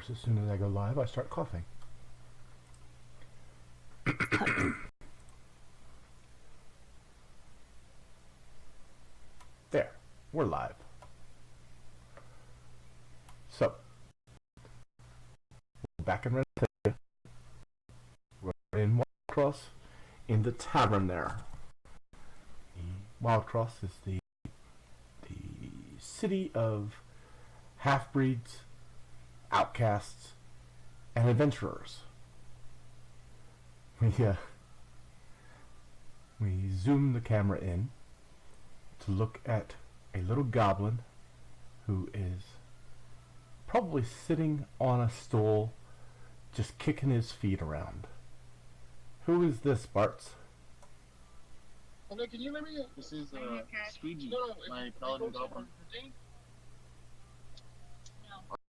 course, as soon as I go live, I start coughing. There, we're live. So, we're back in Renascentia. We're in Wildcross, in the tavern there. Wildcross is the city of half-breeds, outcasts, and adventurers. We zoom the camera in to look at a little goblin who is probably sitting on a stool, just kicking his feet around. Who is this, Bartz? Okay, can you let me? This is Squeegee, my paladin goblin.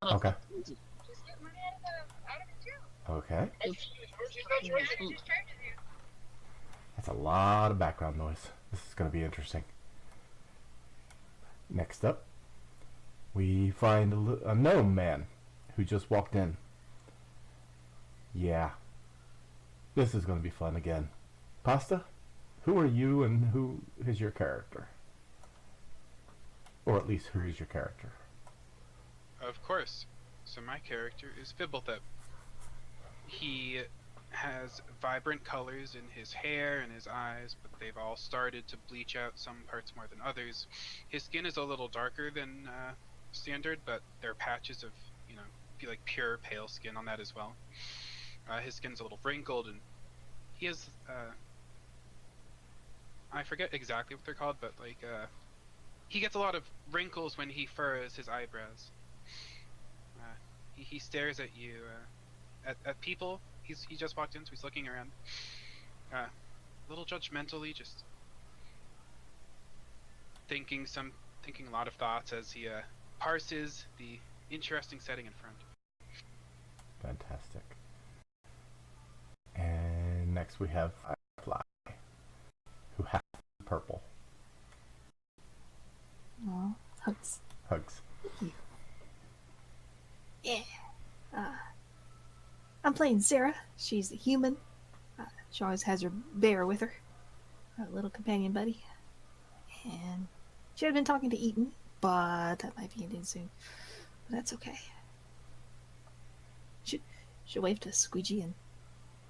Okay. Just get money out of the jail. Okay. Just charges you. That's a lot of background noise. This is going to be interesting. Next up, we find a gnome man who just walked in. Yeah. This is going to be fun again. Pasta, who are you and who is your character? Or at least, who is your character? Of course. So my character is Fibblethip. He has vibrant colors in his hair and his eyes, but they've all started to bleach out, some parts more than others. His skin is a little darker than standard, but there are patches of, feel like pure pale skin on that as well. His skin's a little wrinkled, and he has, I forget exactly what they're called, but he gets a lot of wrinkles when he furrows his eyebrows. He stares at you, at people. He just walked in, so he's looking around, a little judgmentally, just thinking a lot of thoughts as he parses the interesting setting in front. Fantastic. And next we have Firefly, who has purple. Aw, hugs. Hugs. Yeah. I'm playing Sarah. She's a human. She always has her bear with her. Her little companion buddy. And she had been talking to Eaton, but that might be ending soon. But that's okay. She'll wave to Squeegee and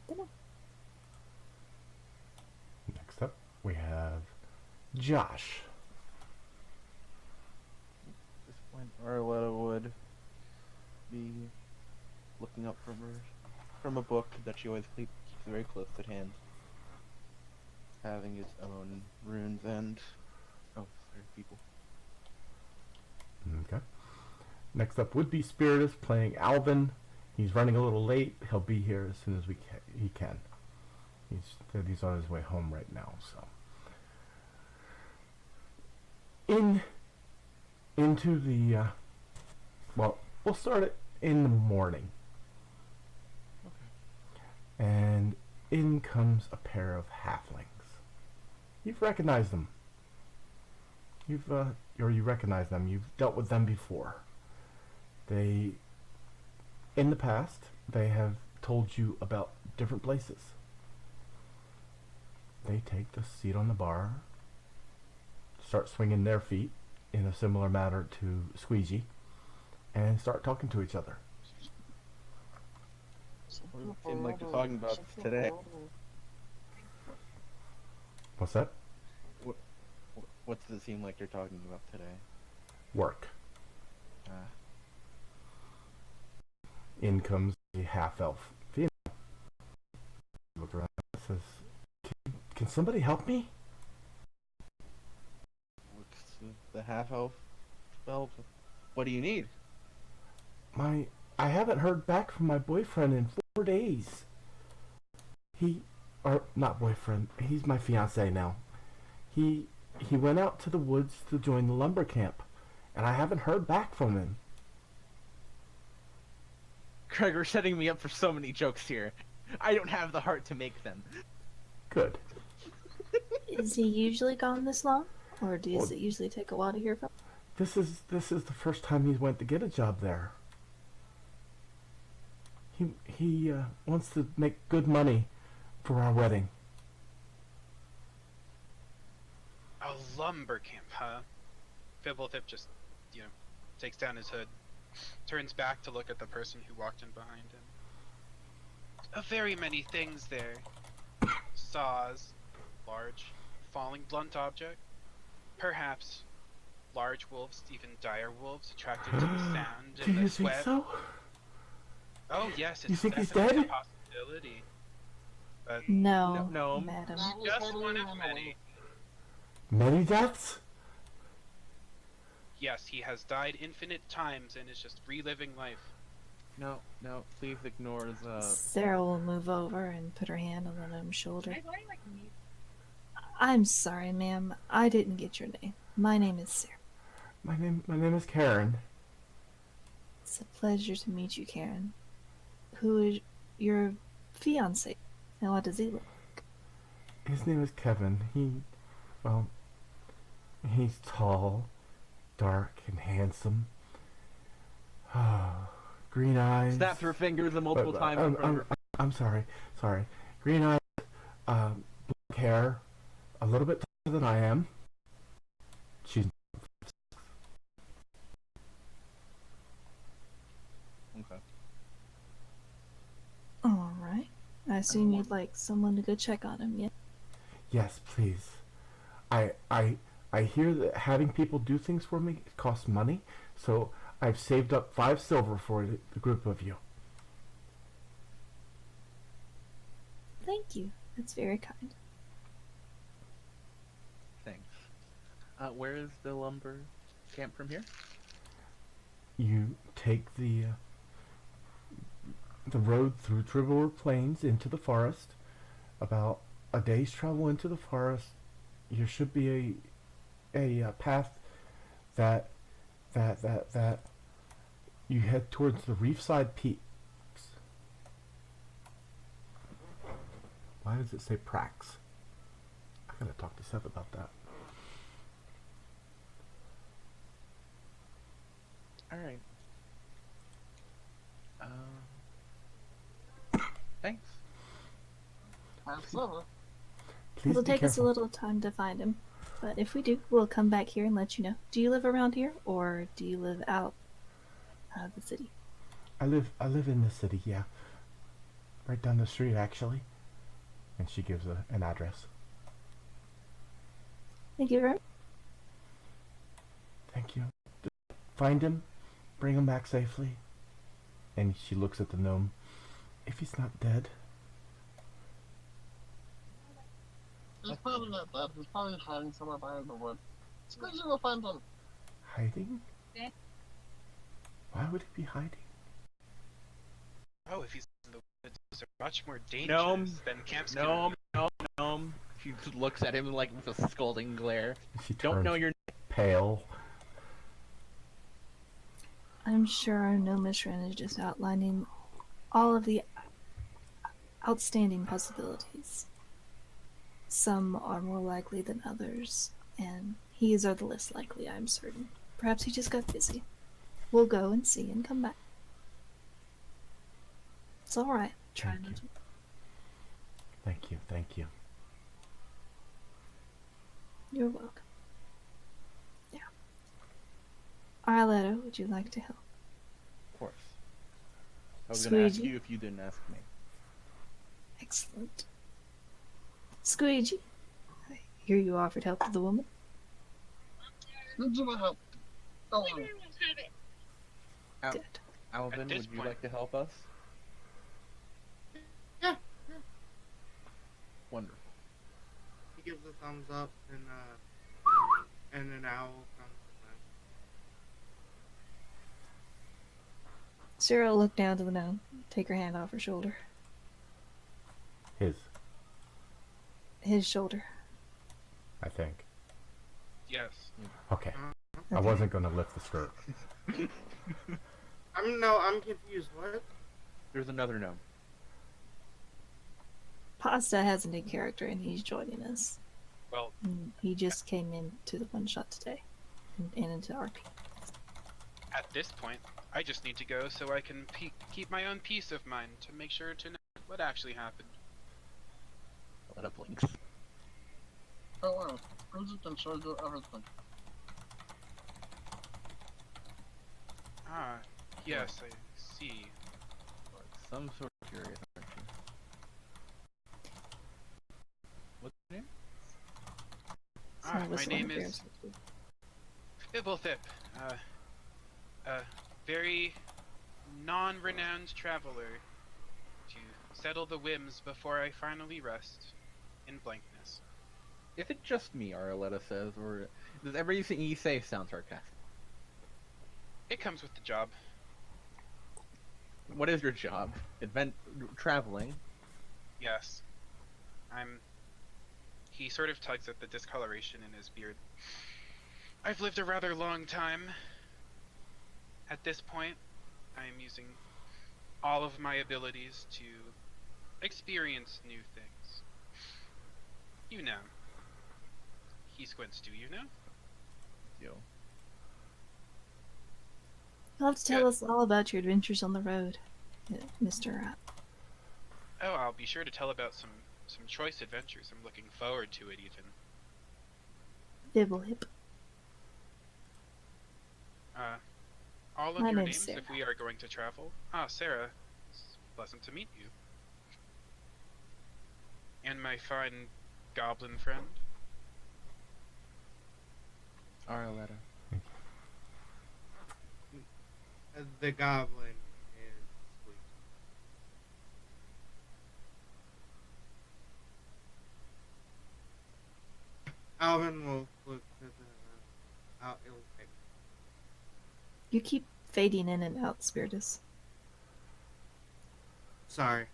dinner. Next up, we have Josh. At this point, Arletta would be looking up from a book that she always keeps very close at hand, having its own runes and people. Okay. Next up would be Spiritus playing Alvin. He's running a little late. He'll be here as soon as he can. He's on his way home right now. So into the we'll start it in the morning. Okay. And in comes a pair of halflings. You've recognized them. You recognize them. You've dealt with them before. In the past, they have told you about different places. They take the seat on the bar, start swinging their feet in a similar manner to Squeegee, and start talking to each other. What does it seem like you're talking about today? What's that? What does it seem like you're talking about today? Work. In comes a half-elf female. Look around and says, can somebody help me? What's the half-elf spell? What do you need? I haven't heard back from my boyfriend in 4 days. Not boyfriend, he's my fiancé now. He went out to the woods to join the lumber camp, and I haven't heard back from him. Craig, we're setting me up for so many jokes here. I don't have the heart to make them. Good. Is he usually gone this long? Or does it usually take a while to hear from him? This is the first time he went to get a job there. He wants to make good money for our wedding. A lumber camp, huh? Fibblethip just, takes down his hood, turns back to look at the person who walked in behind him. Very many things there. Saws, large, falling blunt object. Perhaps large wolves, even dire wolves, attracted to the sound Do and you the think sweat. so? Oh yes, it's You think he's definitely dead? a possibility. But No, No. madam. That was just totally one of wrong. many. Many deaths? Yes, he has died infinite times and is just reliving life. No, please ignore the... Sarah will move over and put her hand on the gnome's shoulder. My body like me. I'm sorry, ma'am. I didn't get your name. My name is Sarah. My name is Karen. It's a pleasure to meet you, Karen. Who is your fiance? And what does he look like? His name is Kevin. He's tall, dark, and handsome. Green eyes. Snapped her fingers multiple times in front of her. I'm sorry. Green eyes, black hair, a little bit taller than I am. She's Okay. Alright. I assume you'd like someone to go check on him, yeah? yes, please. I hear that having people do things for me costs money, so I've saved up 5 silver for the group of you. Thank you. That's very kind. Thanks. Where is the lumber camp from here? You take the road through Tribor Plains into the forest. About a day's travel into the forest, there should be a path that you head towards the Reefside Peaks. Why does it say Prax? I gotta talk to Seth about that. Alright. Thanks. Absolutely. Please It'll be take us a careful. little time to find him. But if we do, we'll come back here and let you know. Do you live around here, or do you live out of the city? I live in the city, yeah. Right down the street, actually. And she gives an address. Thank you very much. Thank you. Find him, bring him back safely. And she looks at the gnome. If he's not dead. He's probably not dead. He's probably hiding somewhere behind the wood. It's good to go find him. Hiding? Yeah. Why would he be hiding? Oh, if he's in the woods, those are much more dangerous Gnome. than camps. Gnome. She just looks at him like with a scolding glare. She Don't know turns your... pale. I'm sure our gnomish friend is just outlining all of the outstanding possibilities. Some are more likely than others, and his are the less likely, I'm certain. Perhaps he just got busy. We'll go and see and come back. It's alright. Try Thank not you. to. Thank you. You're welcome. Yeah. Arletto, would you like to help? Of course. I was gonna ask Squeegee? you if you didn't ask me. Excellent. Squeegee, I hear you offered help to the woman. Need you to help. Go on. Everyone have it. Al- Good. Alvin, At this would you point- like to help us? Yeah. Wonderful. He gives a thumbs up, and an owl comes back. Sarah will look down to the gnome, take her hand off her shoulder. His shoulder. I think. Yes. Okay. I Okay. wasn't gonna lift the skirt. I'm confused. What? There's another gnome. Pasta hasn't a character and he's joining us. Well, He just came into the one shot today and into RP. at this point, I just need to go so I can keep my own peace of mind to make sure to know what actually happened. Arletta blinks. Oh well, who's in charge of everything? Ah, yes, I see. Some sort of curious, aren't you? What's your name? Ah, my whistle name interferes is with you. Fibblethip. A very non-renowned traveler to settle the whims before I finally rest in blankness. Is it just me, Arletta says, or does everything you say sound sarcastic? It comes with the job. What is your job? Traveling? Yes. He sort of tugs at the discoloration in his beard. I've lived a rather long time. At this point, I am using all of my abilities to experience new things. You know. He squints, do you know? Yo. You'll have to tell Good. us all about your adventures on the road, Mr. Oh, I'll be sure to tell about some choice adventures. I'm looking forward to it, even. Bibblehip. All of My your name's names, Sarah. if we are going to travel. Ah, Sarah. It's pleasant to meet you. And my fine goblin friend. Arletta. The goblin is sweet. Alvin will look to the out. It'll take. You keep fading in and out, Spiritus. Sorry.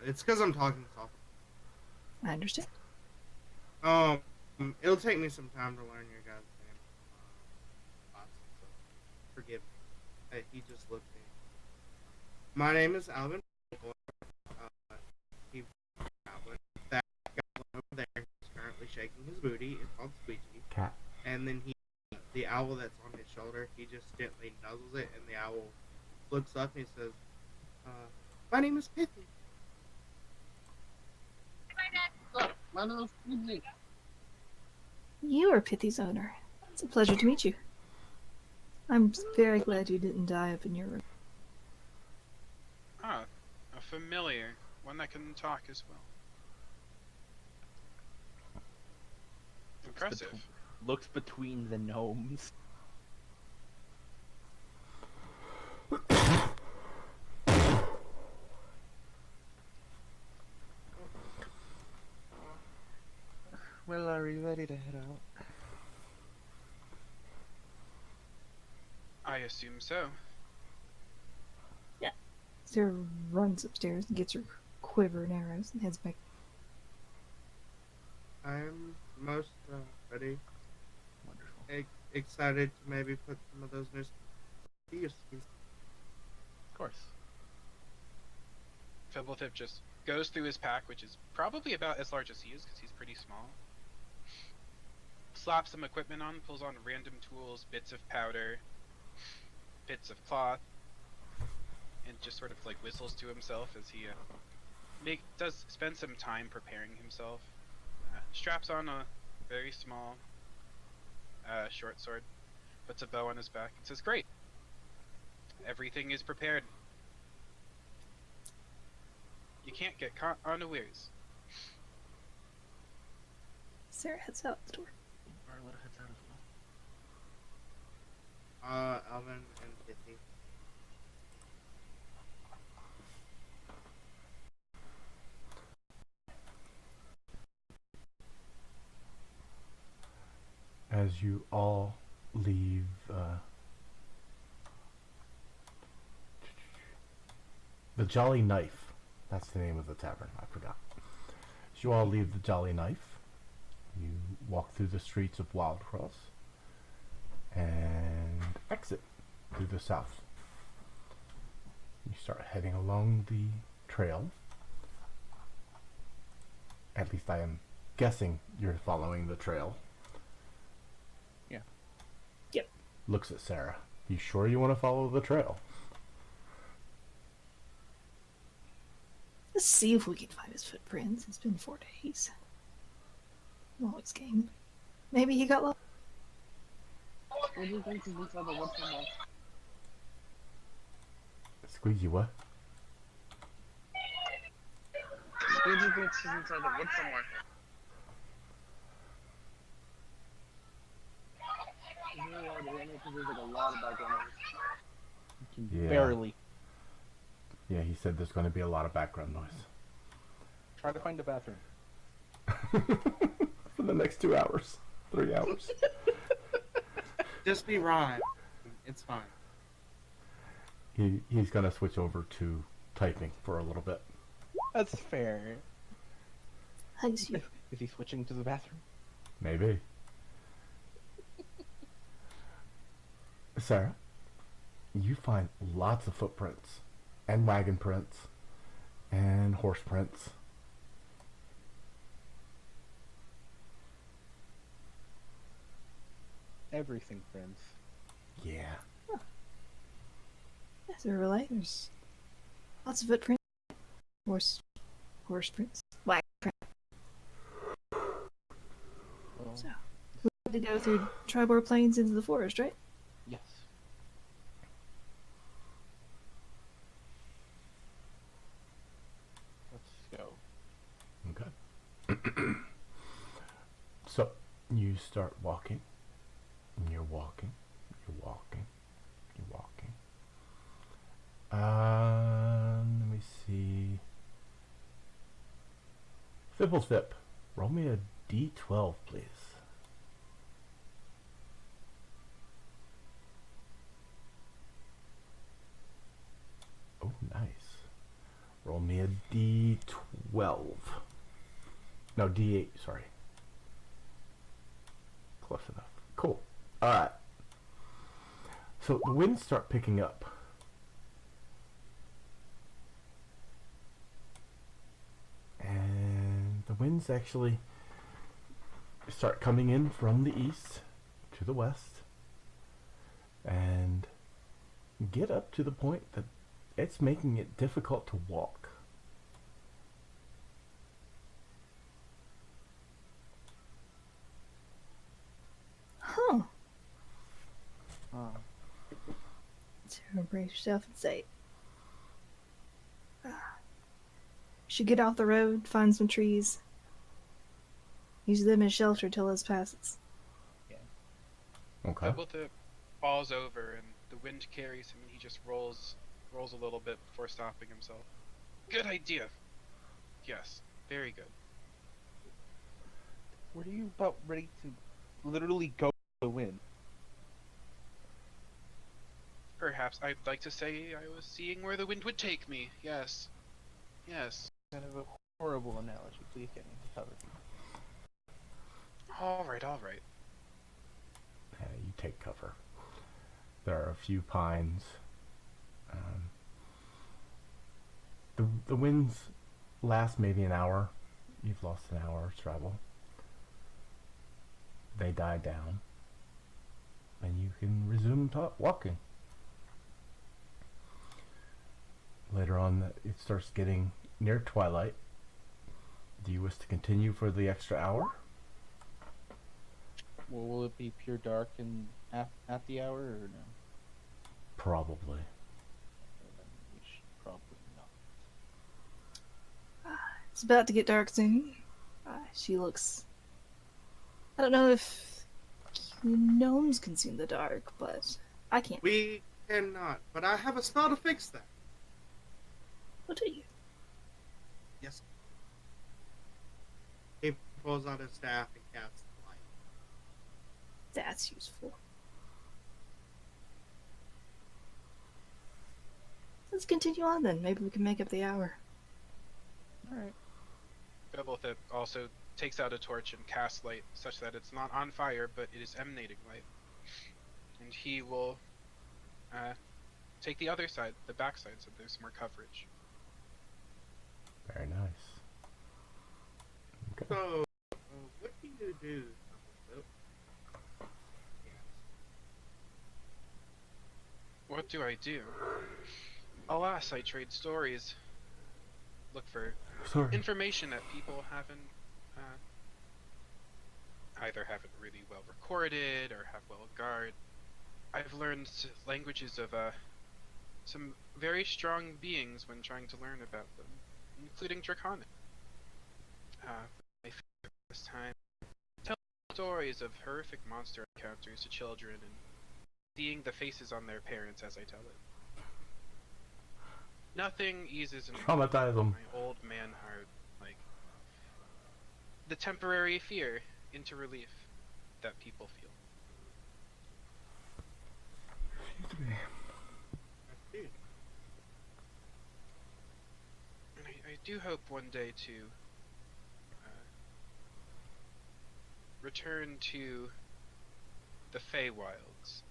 It's because I'm talking soft. I understand. It'll take me some time to learn your guys' name. So forgive me. He just looked at me. My name is Alvin. He goblin. That goblin over there is currently shaking his booty. It's called Squeegee. Cat. And then the owl that's on his shoulder, he just gently nuzzles it, and the owl looks up and he says, "My name is Pithy." My name is Easy. You are Pithy's owner. It's a pleasure to meet you. I'm very glad you didn't die up in your room. Ah, a familiar. One that can talk as well. Impressive. Looks between the gnomes. Well, are we ready to head out? I assume so. Sarah runs upstairs and gets her quiver and arrows and heads back. I'm most ready. Wonderful. Excited to maybe put some of those new to use. Of course. Fibblethip just goes through his pack, which is probably about as large as he is, because he's pretty small. Slaps some equipment on, pulls on random tools, bits of powder, bits of cloth, and just sort of like whistles to himself as he does spend some time preparing himself. Straps on a very small short sword, puts a bow on his back, and says, "Great, everything is prepared. You can't get caught unawares." Sarah heads out the door. Arletta heads out as well. Alvin and Pithy. As you all leave the Jolly Knife, that's the name of the tavern, I forgot. As you all leave the Jolly Knife, you walk through the streets of Wildcross and exit through the south. You start heading along the trail. At least I am guessing you're following the trail. Yeah. Yep. Looks at Sarah. You sure you want to follow the trail? Let's see if we can find his footprints. It's been 4 days. I'm always game. Maybe he got lost. What do you think is inside the wood somewhere? Squeegee, what? What do you think is inside the wood somewhere? It's really hard to hear me because there's like a lot of background noise. Yeah. Barely. Yeah, he said there's going to be a lot of background noise. Try to find a bathroom. For the next 2 hours. 3 hours. Just be Ron. It's fine. He's going to switch over to typing for a little bit. That's fair. Hugs you. Is he switching to the bathroom? Maybe. Sarah, you find lots of footprints and wagon prints and horse prints. Everything, friends. Yeah. Yes, they're right. There's lots of footprints. Horse prints. Wagon prints. Well, So, we have to go through Tribor Plains into the forest, right? yes. Let's go. Okay. So, you start walking. And you're walking. You're walking. You're walking. Let me see. Fibblethip, roll me a d12, please. Oh, nice. Roll me a d12. No, d8, sorry. Close enough. Cool. Alright. So the winds start picking up. And the winds actually start coming in from the east to the west. And get up to the point that it's making it difficult to walk. Huh. Oh. So brace yourself and say, should get off the road, find some trees, use them as shelter till this passes. Okay. Fibblethip falls over and the wind carries him and he just rolls a little bit before stopping himself. Good idea. Yes, very good. Were you about ready to literally go to the wind? Perhaps I'd like to say I was seeing where the wind would take me. Yes. Yes. Kind of a horrible analogy. Please get me to cover. Alright. You take cover. There are a few pines. The winds last maybe an hour. You've lost an hour's travel. They die down. And you can resume walking. Later on, it starts getting near twilight. Do you wish to continue for the extra hour? Well, will it be pure dark and at the hour or no? Probably. Then we should probably not. It's about to get dark soon. She looks... I don't know if gnomes can see in the dark, but I can't. We cannot, but I have a spell to fix that. What do you? Yes. He pulls out his staff and casts the light. That's useful. Let's continue on then. Maybe we can make up the hour. Alright. Fibblethip also takes out a torch and casts light such that it's not on fire, but it is emanating light. And he will take the other side, the back side, so there's more coverage. Very nice. Okay. So, what do you do? What do I do? Alas, I trade stories. look for Sorry. information that people either haven't really well recorded or have well guarded. I've learned languages of some very strong beings when trying to learn about them, including Draconic. My favorite this time, tell stories of horrific monster encounters to children and seeing the faces on their parents as I tell it. Nothing eases Traumatize them. my old man heart like the temporary fear into relief that people feel. Excuse me. I see. And I do hope one day to return to the Feywilds.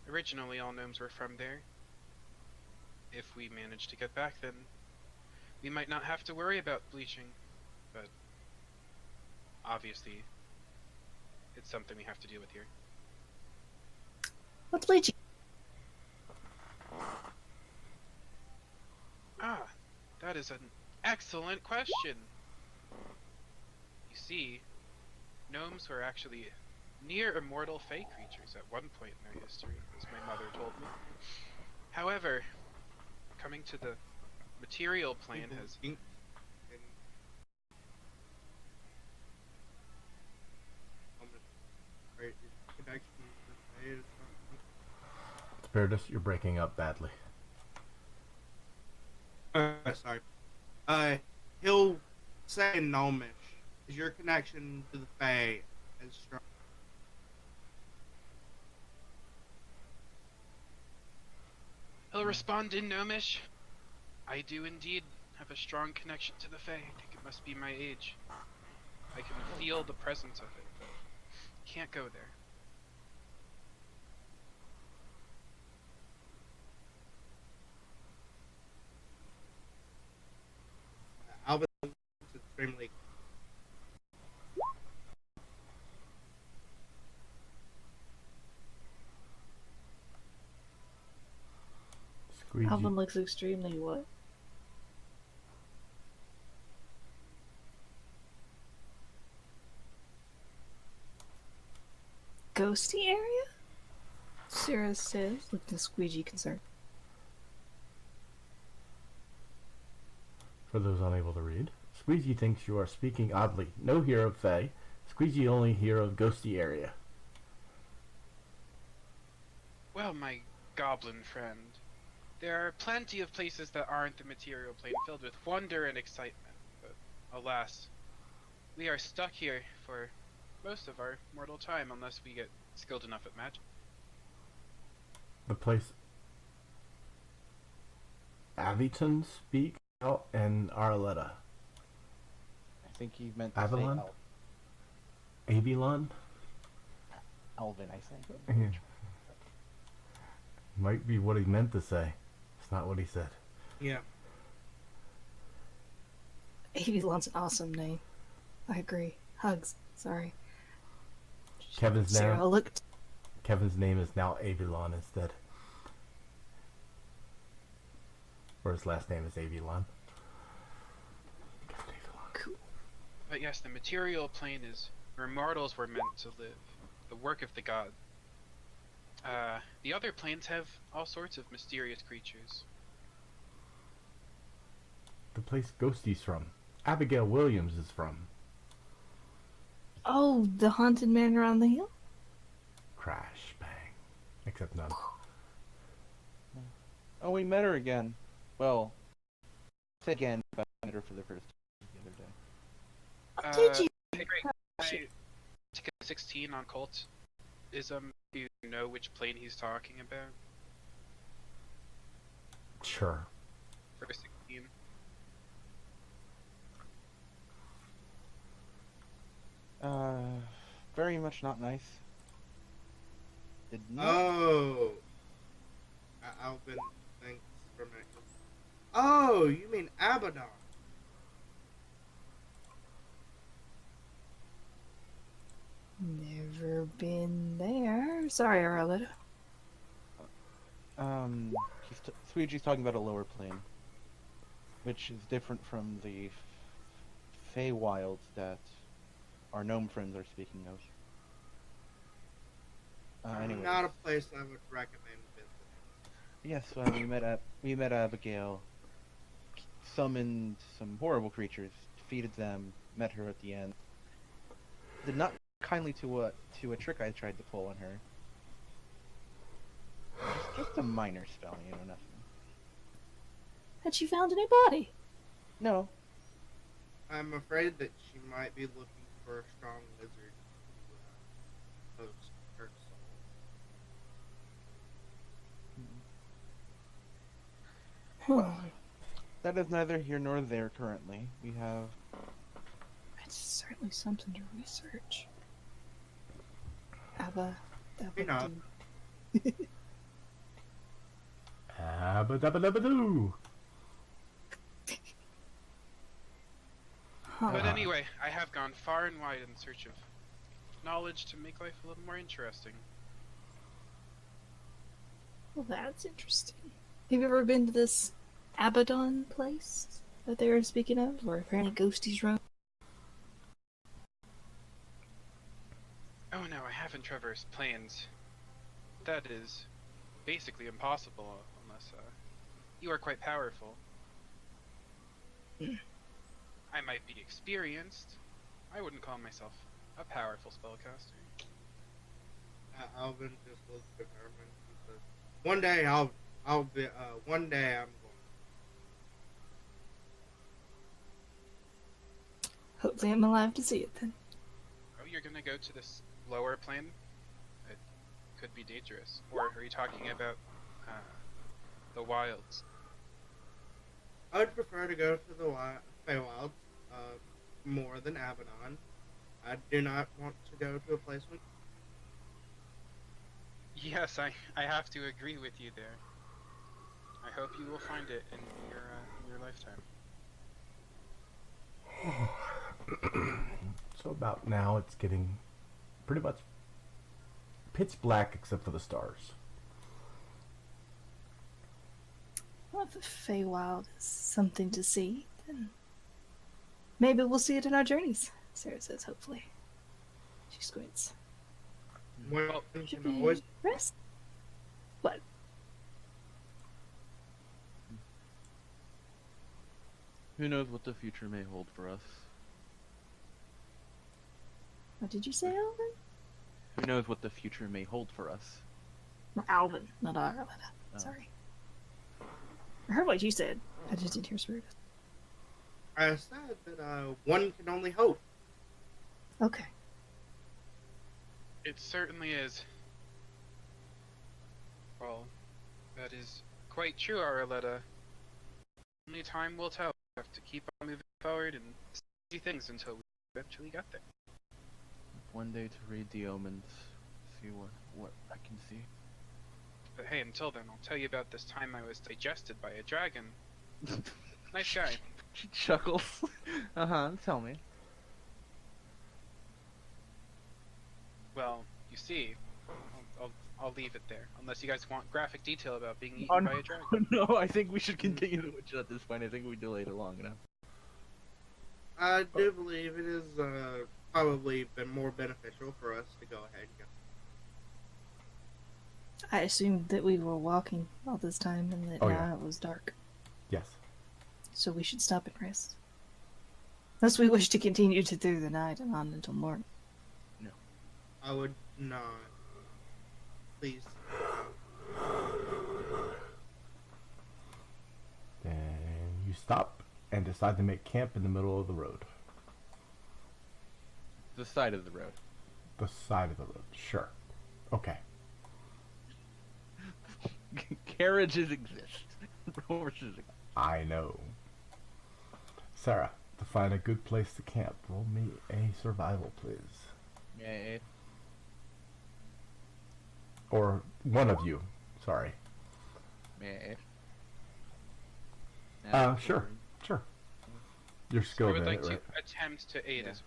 Originally, all gnomes were from there. If we manage to get back, then we might not have to worry about bleaching, but obviously, it's something we have to deal with here. What's bleaching? Ah, that is an excellent question. You see, gnomes were actually near immortal fey creatures at one point in their history, as my mother told me. However, coming to the material plane has And right, connection to the is Spiritus, you're breaking up badly. sorry. He'll say in Gnomish, is your connection to the Fae as strong? He'll respond in Gnomish. I do indeed have a strong connection to the Fae. I think it must be my age. I can feel the presence of it, but can't go there. Alvin looks extremely. Squeegee. Alvin looks extremely what? Ghosty area? Sarah says, looking squeegee concerned. For those unable to read, Squeegee thinks you are speaking oddly. No hear of Fae. Squeegee only hear of ghosty area. Well, my goblin friend, there are plenty of places that aren't the material plane filled with wonder and excitement, but alas, we are stuck here for most of our mortal time unless we get skilled enough at magic. The place Aviton speak out in Arletta. I think he meant to Avalon? say Avilon? Elvin, I think. Yeah. Might be what he meant to say. It's not what he said. Yeah. Avilon's an awesome name. I agree. Hugs. Sorry. Kevin's Sarah now looked. Kevin's name is now Avilon instead. Or his last name is Avilon. Cool. But yes, the material plane is where mortals were meant to live, the work of the gods. The other planes have all sorts of mysterious creatures. The place Ghosty's from. Abigail Williams is from. Oh, the haunted manor on the hill? Crash, bang. Except none. Oh, we met her again. Well, again, but I met her for the first time the other day. Did you? Hey, Greg, I took a 16 on cultism. Do you know which plane he's talking about? Sure. For 16. Very much not nice. Did not. Oh. Alvin, thanks for making. Oh, you mean Abaddon? Never been there. Sorry, Arletta. Squeegee's talking about a lower plane. which is different from the Feywilds that our gnome friends are speaking of. Anyways. Not a place I would recommend visiting. Yes, we met Abigail, summoned some horrible creatures, defeated them, met her at the end. Did not kindly to a trick I tried to pull on her. Just a minor spell, nothing. Had she found any body? No. I'm afraid that she might be looking for a strong lizard to host her soul. Well, that is neither here nor there currently. We have... It's certainly something to research. Abba, You know. Abba dabba dabba doo. But anyway, I have gone far and wide in search of knowledge to make life a little more interesting. Well, that's interesting. Have you ever been to this Abaddon place that they were speaking of, where apparently ghosties roam? Oh no, I haven't traversed plains. That is basically impossible unless you are quite powerful. I might be experienced. I wouldn't call myself a powerful spellcaster. Alvin just looks determined. He says, "One day one day I'm going." Hopefully I'm alive to see it then. Oh, you're gonna go to this lower plane? It could be dangerous. Or are you talking about the wilds? I would prefer to go to the Feywilds more than Abaddon. I do not want to go to a place with... Yes, I have to agree with you there. I hope you will find it in your lifetime. So about now it's getting pretty much pitch black except for the stars. Well, if the Feywild is something to see, then maybe we'll see it in our journeys, Sarah says, hopefully. She squints. Well, you Should can we always... rest? What? Who knows what the future may hold for us? What did you say, Alvin? Who knows what the future may hold for us? Alvin, not Arletta. Oh. Sorry. I heard what you said. I just didn't hear Spirit. I said that one can only hope. Okay. It certainly is. Well, that is quite true, Arletta. Only time will tell. We have to keep on moving forward and see things until we eventually get there. One day to read the omens, see what I can see. But hey, until then, I'll tell you about this time I was digested by a dragon. Nice guy. She chuckles. Tell me. Well, you see, I'll leave it there. Unless you guys want graphic detail about being eaten by a dragon. No, I think we should continue the witch at this point. I think we delayed it long enough. I do believe it is probably been more beneficial for us to go ahead and go. I assumed that we were walking all this time and that now it was dark. Yes. So we should stop and rest. Unless we wish to continue to through the night and on until morning. No. I would not. Please. Then you stop and decide to make camp in the middle of the road. The side of the road. The side of the road, sure. Okay. Carriages exist. Horses exist. I know. Sarah, to find a good place to camp, roll me a survival, please. Yeah. Or one of you. Sorry. Sure. You're I skilled would in like it, to right? attempt to aid as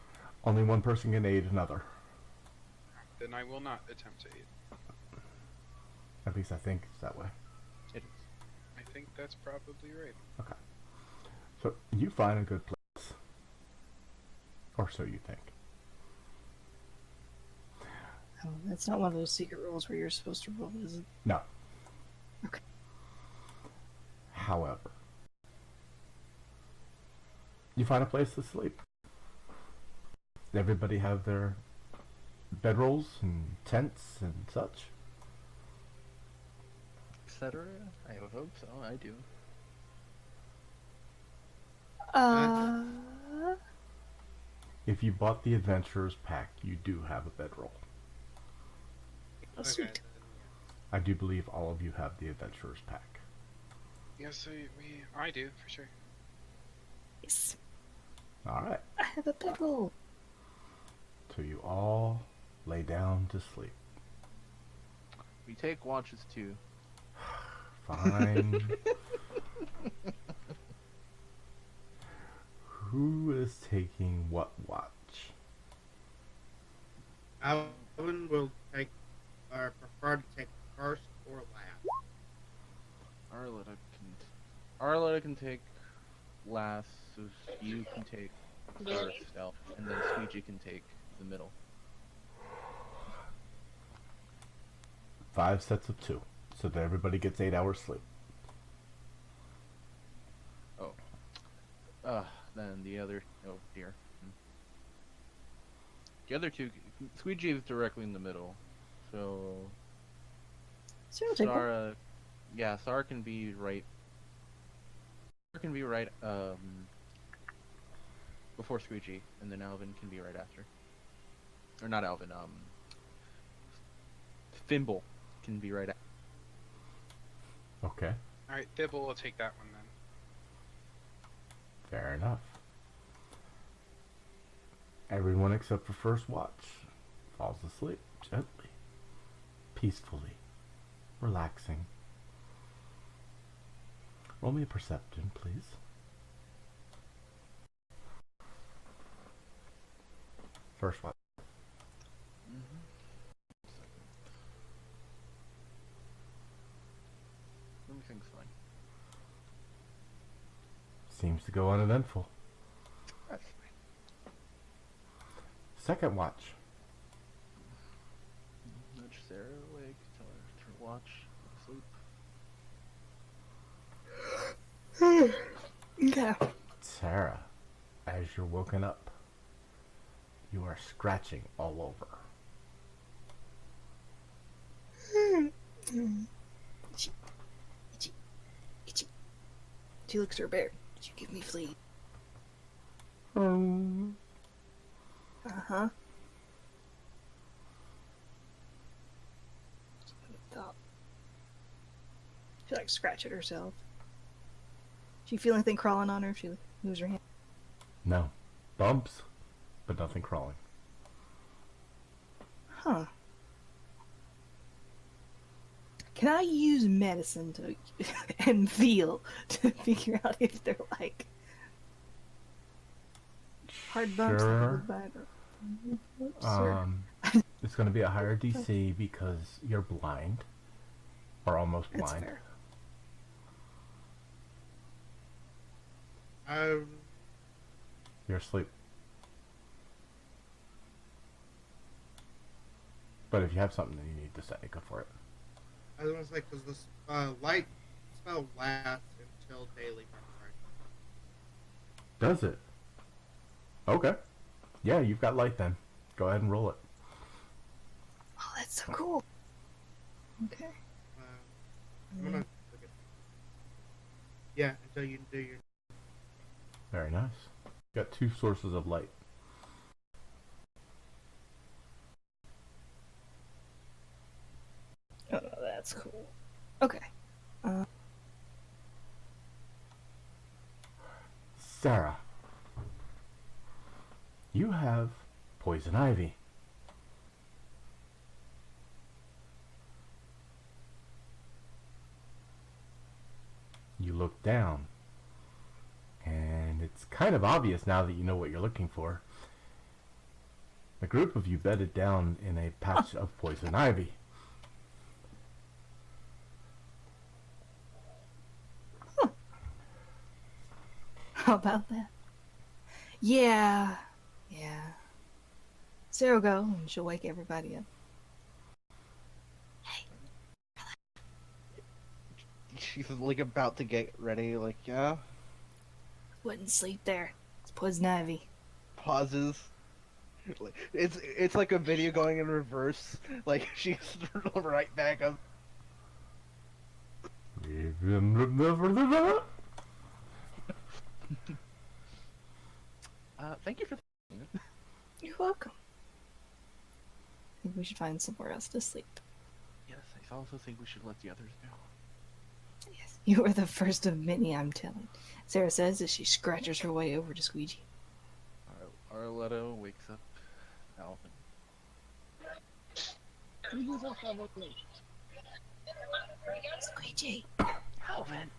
Only one person can aid another. then I will not attempt to aid. At least I think it's that way. It is. I think that's probably right. So you find a good place. Or so you think. Oh, that's not one of those secret rules where you're supposed to roll, is it? No. Okay. However, you find a place to sleep. Everybody have their bedrolls and tents and such. Etc. I would hope so. I do. If you bought the Adventurers Pack, you do have a bedroll. Oh, Okay, sweet. then, I do believe all of you have the Adventurers Pack. Yes, I do for sure. Yes. Alright, I have a bedroll. so you all lay down to sleep. We take watches too. Fine. Who is taking what watch? Alvin will take, or prefer to take first or last. Arletta can take last, so you can take first, Elf, and then Squeegee can take the middle. 5 sets of 2, so that everybody gets 8 hours sleep. Then the other, oh dear. The other two, Squeegee is directly in the middle, so So I'll take one. Sarah can be right. Sarah can be right before Squeegee, and then Alvin can be right after. Or not Alvin, Thimble can be right after. Okay, Alright, Thibble will take that one then. fair enough. Everyone except for first watch falls asleep gently, peacefully, relaxing. Roll me a perception, please. First watch. Everything's fine. Seems to go uneventful. That's fine. Second watch. Nudge Sarah awake, tell her to watch, sleep. Okay. Sarah, as you're woken up, you are scratching all over. Itchy. Itchy. Itchy. She looks at her bear. Did you give me flea? Uh-huh. Thought. She like scratch at herself. Do you feel anything crawling on her if she moves her hand? No. Bumps, but nothing crawling. Huh. Can I use medicine to and feel to figure out if they're like hard bumps? Sure. Sure. It's going to be a higher DC because you're blind. Or almost That's blind. fair. You're asleep. But if you have something that you need to say, go for it. I was gonna say because this light spell lasts until daily right? Does it? Okay. Yeah, you've got light then. Go ahead and roll it. Oh, that's so cool. Okay. I'm gonna look at. Yeah, until you do your. Very nice. Got 2 sources of light. Oh, that's cool. Okay. Sarah, you have poison ivy. You look down, and it's kind of obvious now that you know what you're looking for. A group of you bedded down in a patch of poison ivy. How about that? Yeah. Sarah will go and she'll wake everybody up. She's like about to get ready, like, yeah. Wouldn't sleep there. It's poison ivy. Pauses. It's like a video going in reverse. Like she's right back up. Thank you for. You're welcome. I think we should find somewhere else to sleep. Yes, I also think we should let the others know. Yes, you are the first of many, I'm telling. Sarah says as she scratches her way over to Squeegee. Arletta wakes up Alvin. Squeegee. Alvin!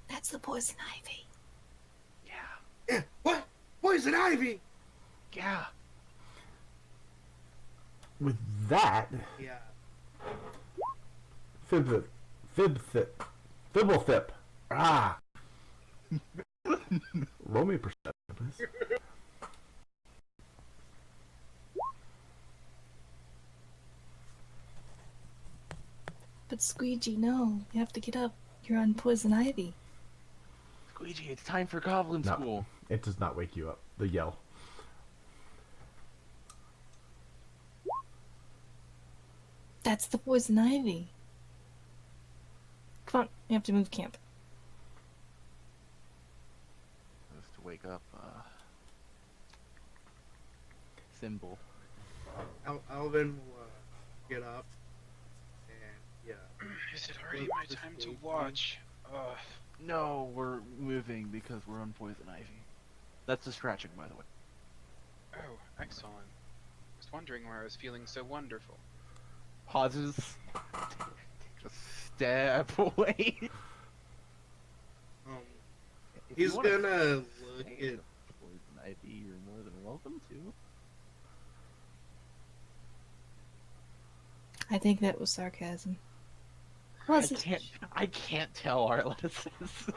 That's the poison ivy. Yeah. What? Poison ivy? Yeah. With that, Yeah. Fibblethip. Ah. Roll me a perception, please. But Squeegee, no. You have to get up. You're on poison ivy. Squeegee, it's time for Goblin No. School. It does not wake you up. The yell. That's the poison ivy. Come on, you have to move camp. Supposed to wake up, Symbol. Alvin will get up and yeah. Is it already my time to watch? No, we're moving because we're on poison ivy. That's the scratching, by the way. Oh, excellent. I was wondering why I was feeling so wonderful. Pauses. Takes a step away. If He's you wanna gonna look stay at. in poison ivy, you're more than welcome to. I think that was sarcasm. I can't tell, Arletta says.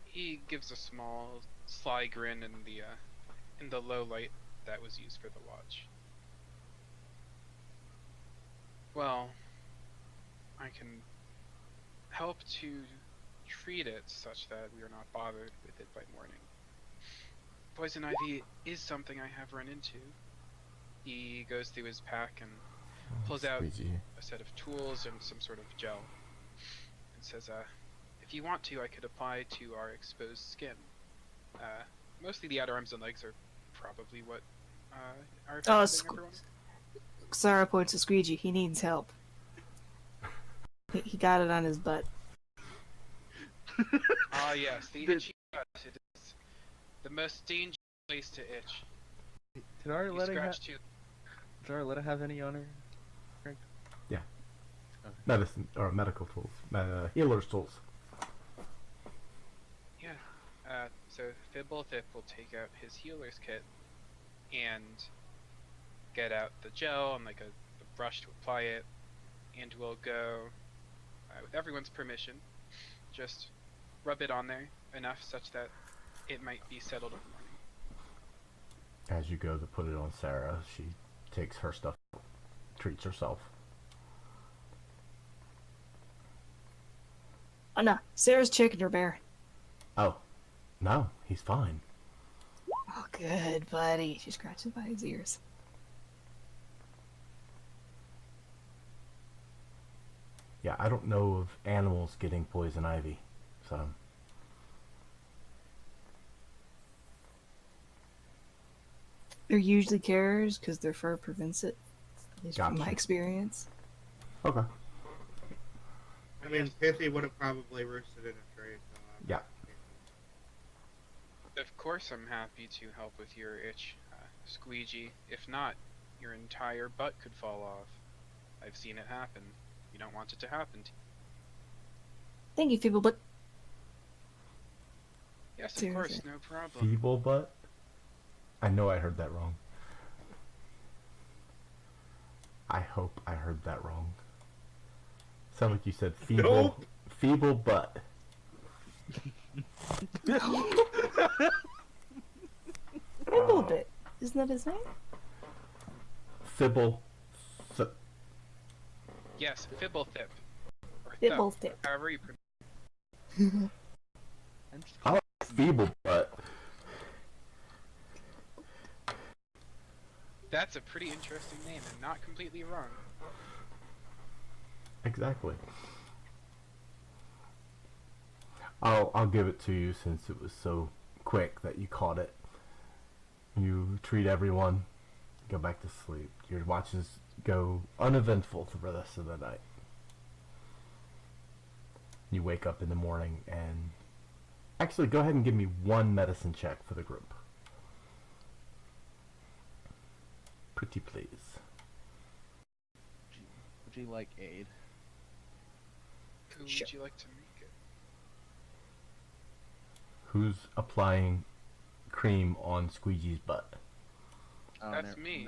He gives a small, sly grin in the low light that was used for the watch. Well, I can help to treat it such that we are not bothered with it by morning. Poison ivy is something I have run into. He goes through his pack and pulls out Squeegee. a set of tools and some sort of gel, and says, if you want to, I could apply to our exposed skin. Mostly the outer arms and legs are probably what are affecting everyone. Sarah points to Squeegee. He needs help. He got it on his butt. Ah, yes, the itchy gut. It is the most dangerous place to itch. Did You Arletta have any on her? Yeah. Okay. Medicine or medical tools. Healer's tools. Yeah. So Fibblethip will take out his healer's kit and get out the gel and like a brush to apply it, and we'll go with everyone's permission, just rub it on there enough such that it might be settled in the morning. As you go to put it on Sarah, she takes her stuff, treats herself. Oh no, Sarah's checking her bear. Oh, no, he's fine. Oh, good, buddy. She scratches by his ears. Yeah, I don't know of animals getting poison ivy, so. They're usually carriers because their fur prevents it. At least from my Gotcha. experience. Okay. I mean, Pithy would have probably roosted in a tree. So Yeah. Of course I'm happy to help with your itch, Squeegee. If not, your entire butt could fall off. I've seen it happen. You don't want it to happen to you. Thank you, Feeble, but Yes, of Seriously. course, no problem. Feeble butt? I know I heard that wrong. I hope I heard that wrong. Sound like you said feeble. Nope. Feeble butt. Fibble bit. Isn't that his name? Fibble. Yes, Fibblethip. Or Fibblethip. Thup, however you pronounce I like feeble butt. That's a pretty interesting name and not completely wrong. Exactly. I'll give it to you since it was so quick that you caught it. You treat everyone, go back to sleep. Your watches go uneventful for the rest of the night. You wake up in the morning and... Actually, go ahead and give me one medicine check for the group. Pretty please. Would you like aid? Who Sure. would you like to make it? Who's applying cream on Squeegee's butt? Oh, That's me.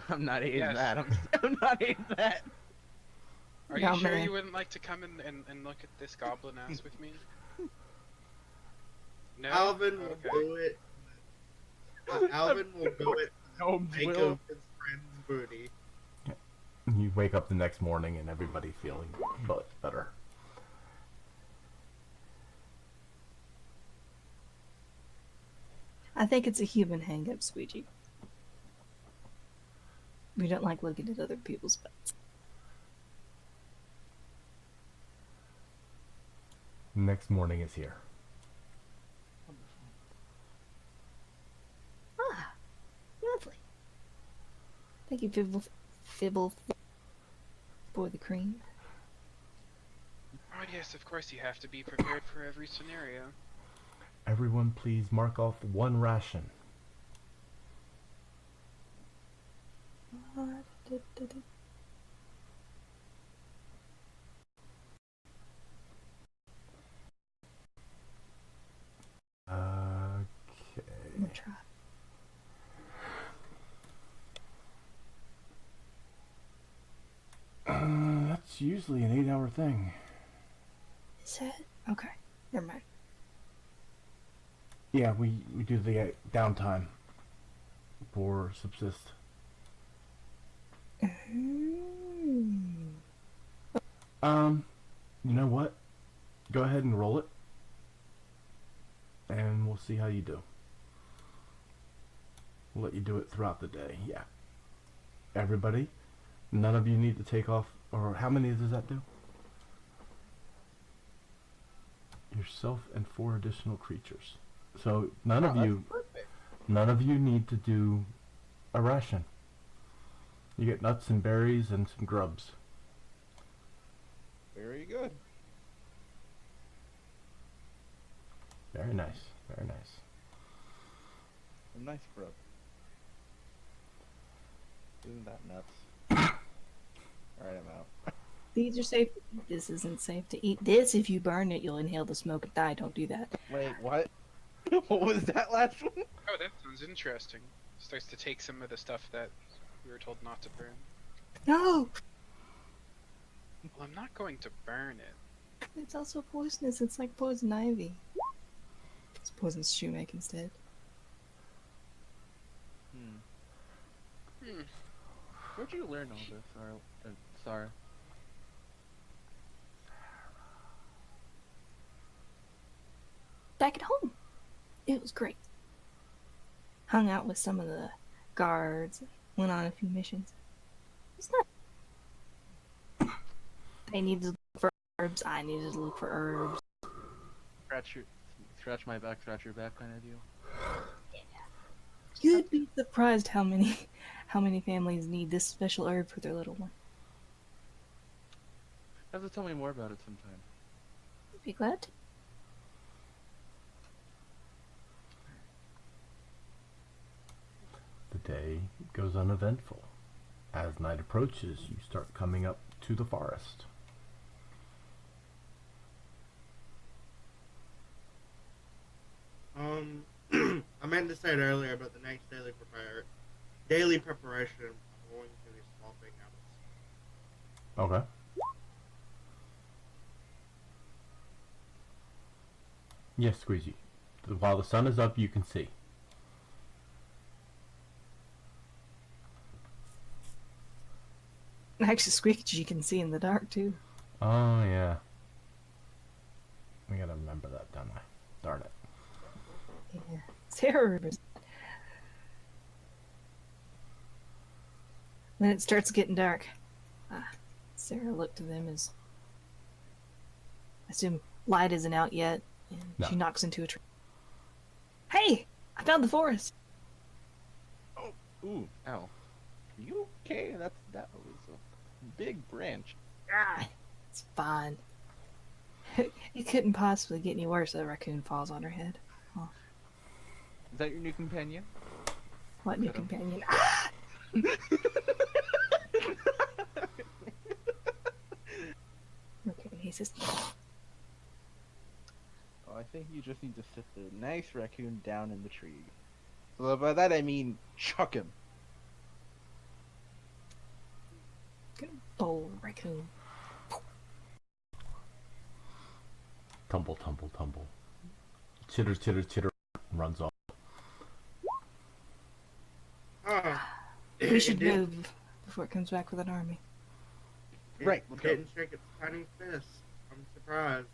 I'm not aiding Yes. that. I'm not aiding that. Are No, you sure man. you wouldn't like to come and look at this goblin ass with me? No? Alvin will Okay. do it. Alvin will do it. Gnomes Make will. of his friend's booty. You wake up the next morning and everybody feeling better. I think it's a human hang-up, Squeegee. We don't like looking at other people's butts. Next morning is here. Ah, lovely. Thank you, Fibble, for the cream. Oh yes, of course you have to be prepared for every scenario. Everyone please mark off one ration. Okay. I'm gonna try. That's usually an 8-hour thing. Is it? Okay. Never mind. Yeah, we do the downtime for subsist. You know what? Go ahead and roll it. And we'll see how you do. We'll let you do it throughout the day, yeah. Everybody, none of you need to take off, or how many does that do? Yourself and 4 additional creatures. So none of you need to do a ration. You get nuts and berries and some grubs. Very good. Very nice, very nice. A nice grub. Isn't that nuts? Alright, I'm out. These are safe. This isn't safe to eat. This, if you burn it, you'll inhale the smoke and die. Don't do that. Wait, what? What was that last one? Oh, that sounds interesting. Starts to take some of the stuff that we were told not to burn. No! Well, I'm not going to burn it. It's also poisonous. It's like poison ivy. It's poison shoemaker instead. Where'd you learn all this, Sarah? Back at home. It was great. Hung out with some of the guards. Went on a few missions. It's not. They needed to look for herbs. I needed to look for herbs. Scratch my back, scratch your back kind of deal. You'd be surprised how many families need this special herb for their little one. You have to tell me more about it sometime. I'd be glad to. The day goes uneventful. As night approaches, you start coming up to the forest. I meant to say it earlier, but the next daily preparation, I'm going to be swapping out. Okay. Yes, Squeegee. While the sun is up, you can see. Actually, Squeaky you can see in the dark too. Oh, yeah. I gotta remember that, don't I? Darn it. Yeah. Sarah remembers. Then it starts getting dark. Sarah looked to them as I assume light isn't out yet, and No. she knocks into a tree. Hey! I found the forest! Ooh, ow. Are you okay? That was a big branch. Ah, it's fine. It couldn't possibly get any worse if a raccoon falls on her head. Is that your new companion? What new Shut up. companion? Ah! Okay, he says, Oh, I think you just need to sit the nice raccoon down in the tree. So by that I mean chuck him. good bold raccoon. Tumble, tumble, tumble. Chitter, chitter, chitter. Runs off. Oh, We should move before it comes back with an army. Right, It let's go. didn't shake its tiny fist. I'm surprised.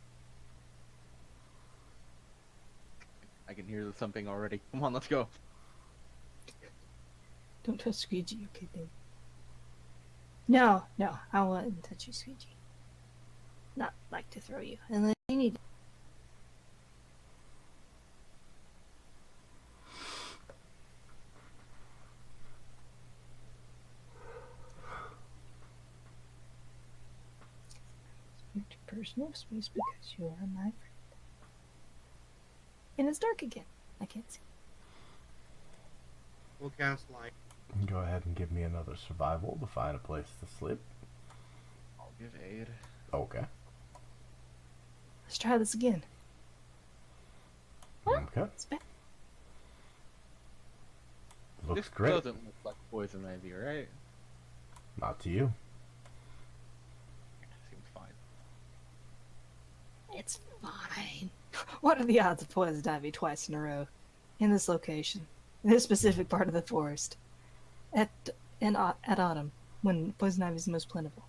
I can hear the thumping already. Come on, let's go. Don't touch Squeegee, okay, babe? No, I wouldn't touch you, Squeegee. Not like to throw you, unless you need. Your personal space because you are my friend. And it's dark again. I can't see. We'll cast light. Go ahead and give me another survival to find a place to sleep. I'll give aid. Okay. Let's try this again. Okay. It's bad. Looks This great. doesn't look like poison ivy, right? Not to you. Seems fine. It's fine. What are the odds of poison ivy twice in a row in this location, in this specific part of the forest, at autumn when poison ivy is the most plentiful?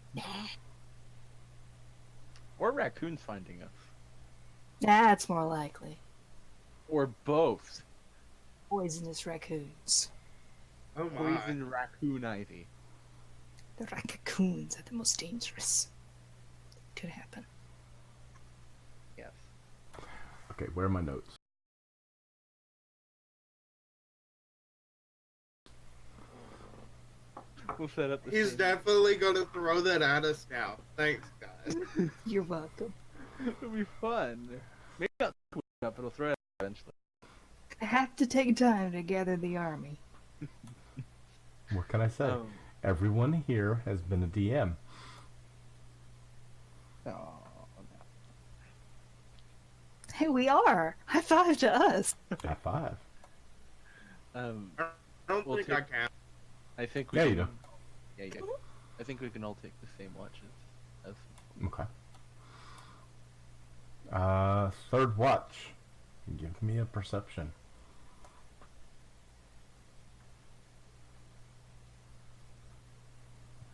Or raccoons finding us. That's more likely. Or both. Poisonous raccoons. Oh my. Poison raccoon ivy. The raccoons are the most dangerous. Could happen. Yes. Okay, where are my notes? We'll set up the He's same. definitely gonna throw that at us now. Thanks, guys. You're welcome. It'll be fun. Maybe not quick enough, it'll throw it eventually. I have to take time to gather the army. What can I say? Everyone here has been a DM. Oh, no. Hey, we are. High five to us. High five. I don't We'll think take- I can. I think we Yeah, can, you do. Yeah, yeah. I think we can all take the same watches. As Okay. Third watch. Give me a perception.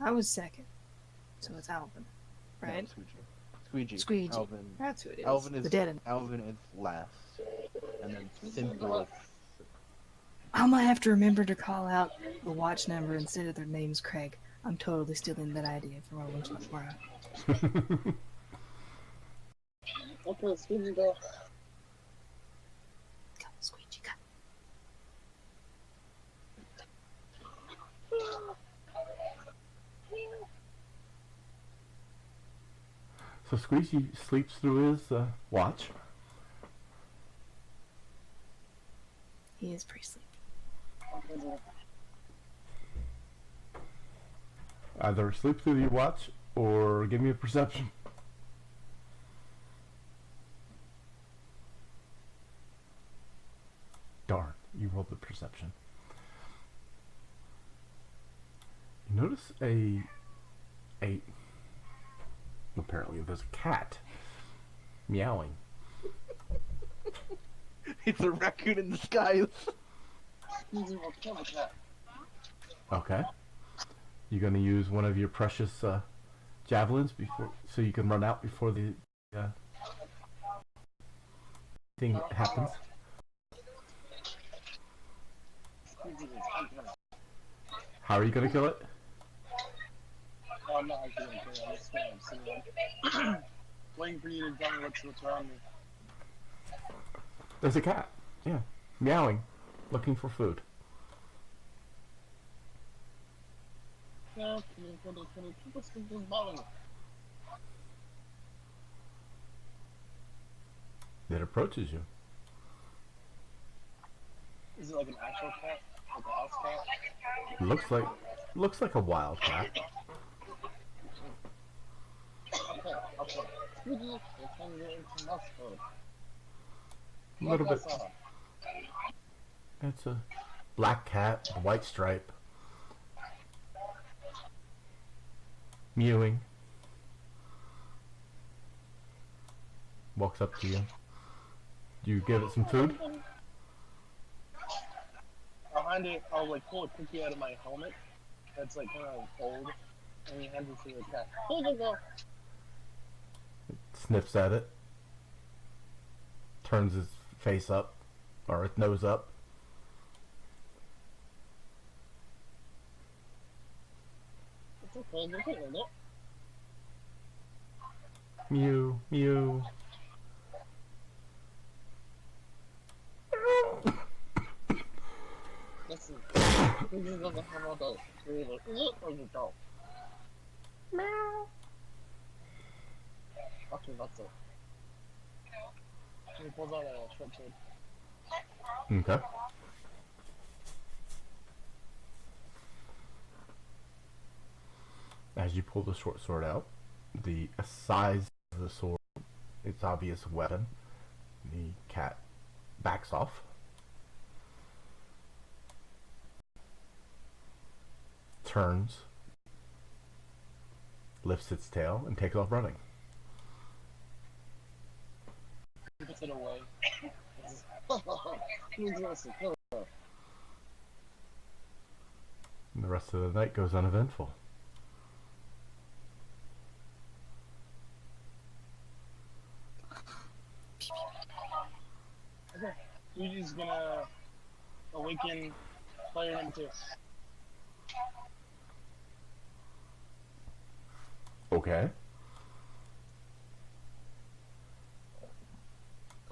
I was second. So it's Alvin, right? No, Squeegee. Squeegee. Alvin. That's who it is. Alvin is the dead end. Alvin is last, and then Simple is. I'm gonna have to remember to call out the watch number instead of their names, Craig. I'm totally stealing that idea from our lunch tomorrow. Okay, Squeegee, go. Come, Squeegee, come. So Squeegee sleeps through his watch. He is pretty sleepy. Either sleep through your watch or give me a perception. Darn, you rolled the perception. You notice apparently there's a cat meowing. It's a raccoon in disguise. Squeezy will kill the cat. Okay. You're gonna use one of your precious javelins before, so you can run out before the thing happens. Squeezy is hunting. How are you gonna kill it? Oh, I'm not actually gonna kill it. I'm just gonna sit around. Waiting for you to tell me what's around me. There's a cat. Yeah, meowing, looking for food. No, people speak this bottle. It approaches you. Is it like an actual cat? Like a house cat? Looks like a wild cat. Okay. Squeezy, you're trying to get into mouse mode. A little bit. What's that? It's a black cat, a white stripe, mewing. Walks up to you. Do you give it some food? Behind it, I'll like pull a cookie out of my helmet. That's like kind of old, and he hands it to the cat. Here you go. Sniffs at it. Turns his face up, or his nose up. It's okay, you can eat it. Mew, mew. Listen, Squeezy doesn't have all those. You either eat it or you don't. Meow. Actually, that's it. He pulls out a short sword. Okay. As you pull the short sword out, the size of the sword, its obvious weapon, the cat backs off. Turns, lifts its tail, and takes off running. He puts it away. Squeezy wants to kill her. And the rest of the night goes uneventful. Okay, Squeezy's gonna awaken player number 2. Okay.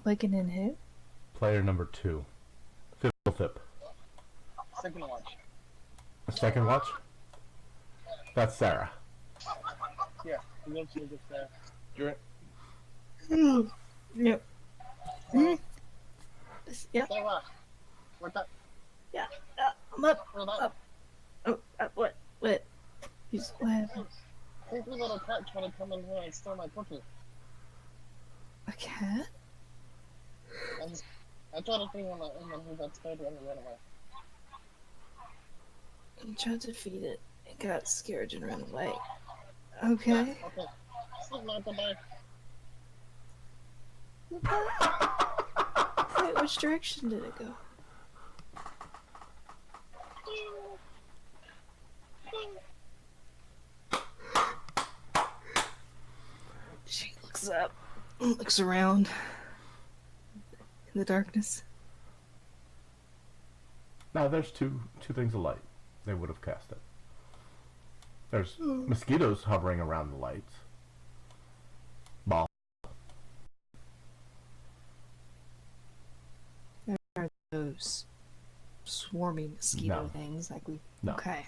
Awakening who? Player number 2. Fiddlethip. Second watch. Second watch? That's Sarah. Yeah, he goes to just there. You're Yep. Mm. Yep. Sarah! What's up? Yeah. I'm up. What's up? Up. Oh, what? What? What happened? Creepy little cat trying to come in here and steal my cookie. A cat? I tried to feed him and then he got scared and ran away. You tried to feed it. It got scared and ran away. Okay. Okay. Sleep now, goodbye. Wait, which direction did it go? She looks up, looks around in the darkness. Now there's two things of light. They would have cast it. There's mosquitoes hovering around the lights. Ball. There are those swarmy mosquito No. things like we. No. Okay.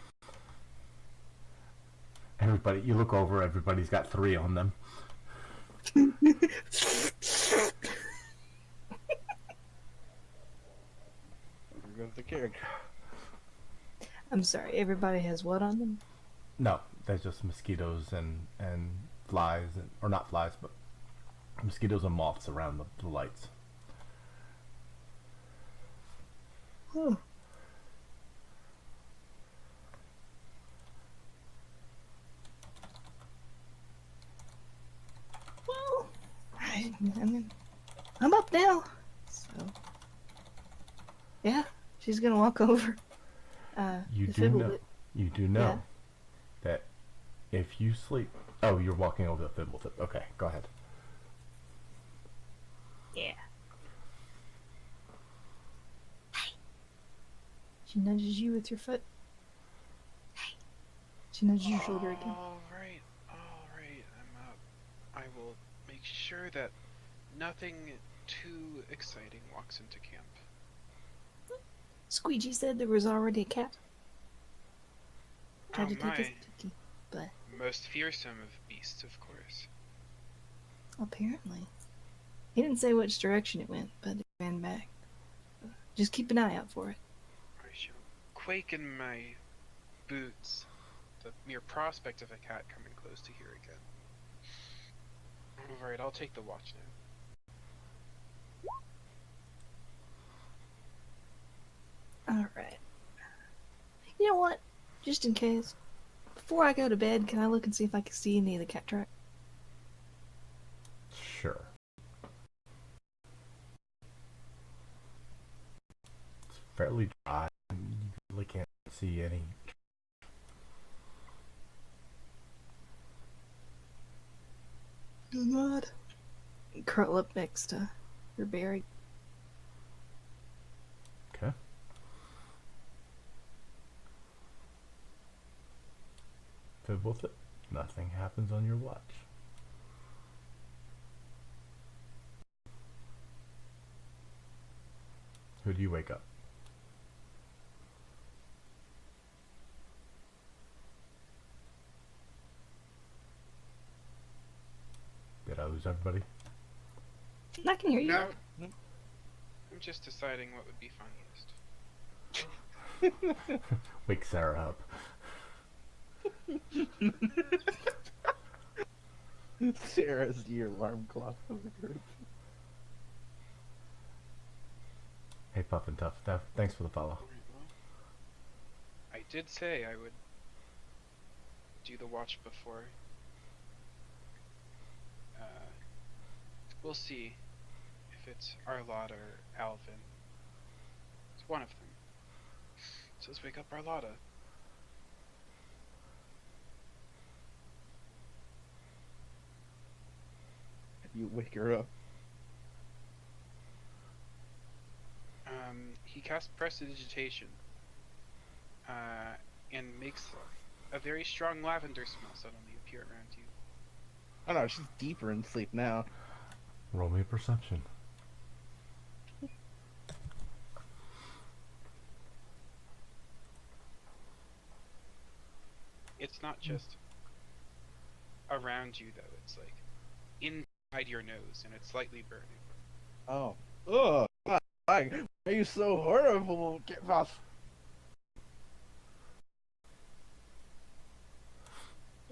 Everybody, you look over, everybody's got 3 on them. Here goes the character. I'm sorry. Everybody has what on them? No, there's just mosquitoes and flies, or not flies, but mosquitoes and moths around the lights. Oh. Well, I'm up now. So Yeah, she's gonna walk over. You To do Fibble know. it. You do Yeah. know that if you sleep. Oh, you're walking over the thimble tip. Okay, go ahead. Yeah. She nudges you with your foot. She nudges your shoulder again. All right, I'm up. I will make sure that nothing too exciting walks into camp. Squeegee said there was already a cat. Tried Oh to take his my, cookie, but most fearsome of beasts, of course. apparently. He didn't say which direction it went, but it ran back. Just keep an eye out for it. I shall quake in my boots. The mere prospect of a cat coming close to here again. Alright, I'll take the watch now. Alright. You know what? Just in case. Before I go to bed, can I look and see if I can see any of the cat track? Sure. It's fairly dry. You really can't see any. Good. Curl up next to your berry. Okay. Fibble tip. Nothing happens on your watch. Who do you wake up? Did I lose everybody? I can hear you. No. I'm just deciding what would be funniest. Wake Sarah up. Sarah's your alarm clock of the group. Hey, Puff and Tough. Thanks for the follow. Alright, well, I did say I would do the watch before. We'll see if it's Arlotta or Alvin. It's one of them. So let's wake up Arlotta. You wake her up. He casts Prestidigitation. And makes a very strong lavender smell suddenly appear around you. Oh no, she's deeper in sleep now. Roll me a perception. It's not just around you though, it's like inside your nose and it's slightly burning. Oh. Ugh. Why are you so horrible? Get off.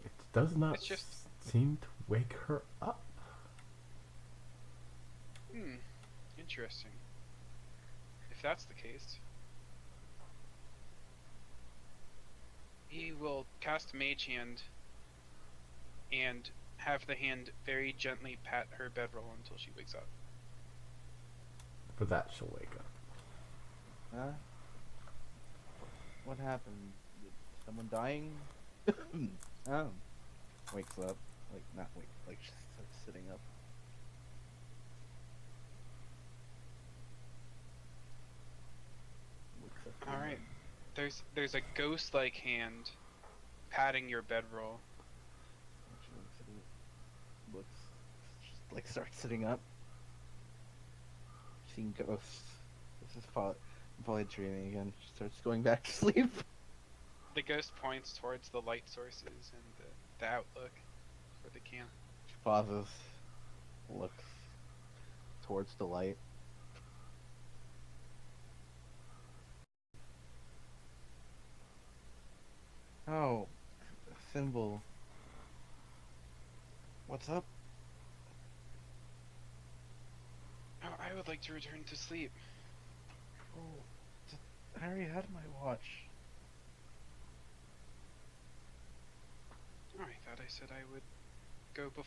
It does not It's just- seem to wake her up. Interesting. If that's the case, he will cast Mage Hand and have the hand very gently pat her bedroll until she wakes up. For that, she'll wake up. Huh? What happened? Did someone dying? Oh. Wakes up. Like, not wake, like she starts sitting up. Wakes up. Alright. There's a ghost-like hand patting your bedroll. She looks at it. Looks. Just, like, starts sitting up. Seeing ghosts. This is probably dreaming again. She starts going back to sleep. The ghost points towards the light sources and the outlook for the camp. She pauses. Looks towards the light. Oh, Thimble. What's up? Oh, I would like to return to sleep. Oh, I already had my watch. Oh, I thought I said I would go before.